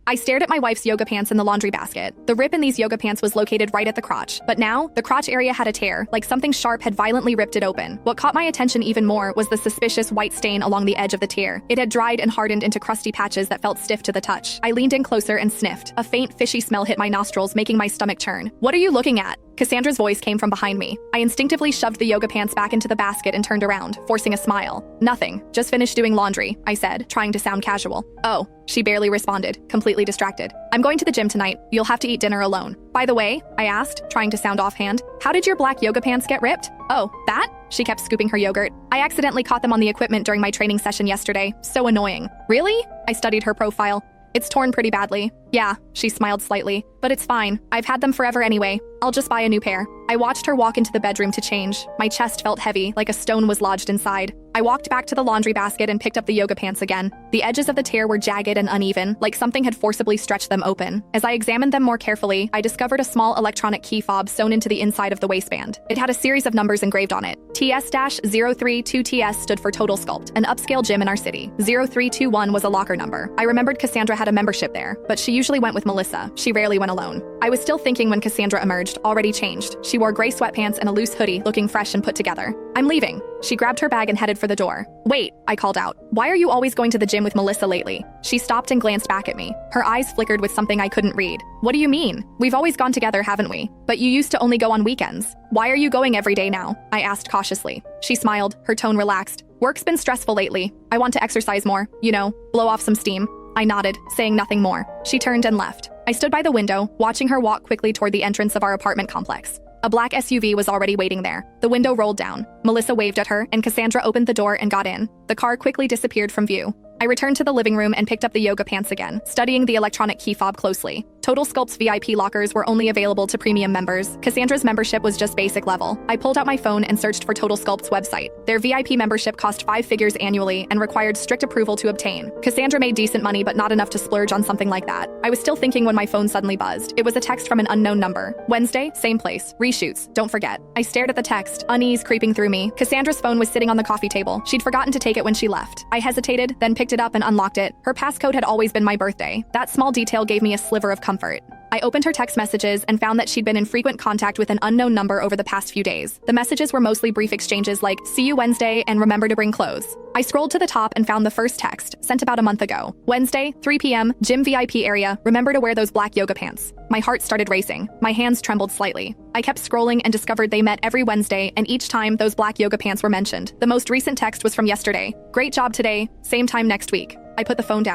I stared at my wife's yoga pants in the laundry basket. The rip in these yoga pants was located right at the crotch, but now the crotch area had a tear, like something sharp had violently ripped it open. What caught my attention even more was the suspicious white stain along the edge of the tear. It had dried and hardened into crusty patches that felt stiff to the touch. I leaned in closer and sniffed. A faint, fishy smell hit my nostrils, making my stomach churn. "What are you looking at?" Cassandra's voice came from behind me. I instinctively shoved the yoga pants back into the basket and turned around, forcing a smile. "Nothing. Just finished doing laundry," I said, trying to sound casual. "Oh," she barely responded, completely distracted. "I'm going to the gym tonight. You'll have to eat dinner alone." "By the way," I asked, trying to sound offhand, "how did your black yoga pants get ripped?" "Oh, that?" She kept scooping her yogurt. "I accidentally caught them on the equipment during my training session yesterday. So annoying." "Really?" I studied her profile. "It's torn pretty badly." "Yeah," she smiled slightly, "but it's fine. I've had them forever anyway. I'll just buy a new pair." I watched her walk into the bedroom to change. My chest felt heavy, like a stone was lodged inside. I walked back to the laundry basket and picked up the yoga pants again. The edges of the tear were jagged and uneven, like something had forcibly stretched them open. As I examined them more carefully, I discovered a small electronic key fob sewn into the inside of the waistband. It had a series of numbers engraved on it. TS-032TS stood for Total Sculpt, an upscale gym in our city. 0321 was a locker number. I remembered Cassandra had a membership there, but she usually went with Melissa. She rarely went alone. I was still thinking when Cassandra emerged, already changed. She wore gray sweatpants and a loose hoodie, looking fresh and put together. "I'm leaving." She grabbed her bag and headed for the door. "Wait," I called out. "Why are you always going to the gym with Melissa lately?" She stopped and glanced back at me. Her eyes flickered with something I couldn't read. "What do you mean? We've always gone together, haven't we? But you used to only go on weekends. Why are you going every day now?" I asked cautiously. She smiled, her tone relaxed. "Work's been stressful lately. I want to exercise more, blow off some steam." I nodded, saying nothing more. She turned and left. I stood by the window, watching her walk quickly toward the entrance of our apartment complex. A black SUV was already waiting there. The window rolled down. Melissa waved at her, and Cassandra opened the door and got in. The car quickly disappeared from view. I returned to the living room and picked up the yoga pants again, studying the electronic key fob closely. Total Sculpt's VIP lockers were only available to premium members. Cassandra's membership was just basic level. I pulled out my phone and searched for Total Sculpt's website. Their VIP membership cost 5 figures annually and required strict approval to obtain. Cassandra made decent money, but not enough to splurge on something like that. I was still thinking when my phone suddenly buzzed. It was a text from an unknown number. "Wednesday, same place. Reshoots. Don't forget." I stared at the text, unease creeping through me. Cassandra's phone was sitting on the coffee table. She'd forgotten to take it when she left. I hesitated, then picked it up and unlocked it. Her passcode had always been my birthday. That small detail gave me a sliver of comfort. I opened her text messages and found that she'd been in frequent contact with an unknown number over the past few days. The messages were mostly brief exchanges like, "See you Wednesday and remember to bring clothes." I scrolled to the top and found the first text, sent about a month ago. "Wednesday, 3 p.m., gym VIP area. Remember to wear those black yoga pants." My heart started racing. My hands trembled slightly. I kept scrolling and discovered they met every Wednesday, and each time those black yoga pants were mentioned. The most recent text was from yesterday. "Great job today. Same time next week." I put the phone down.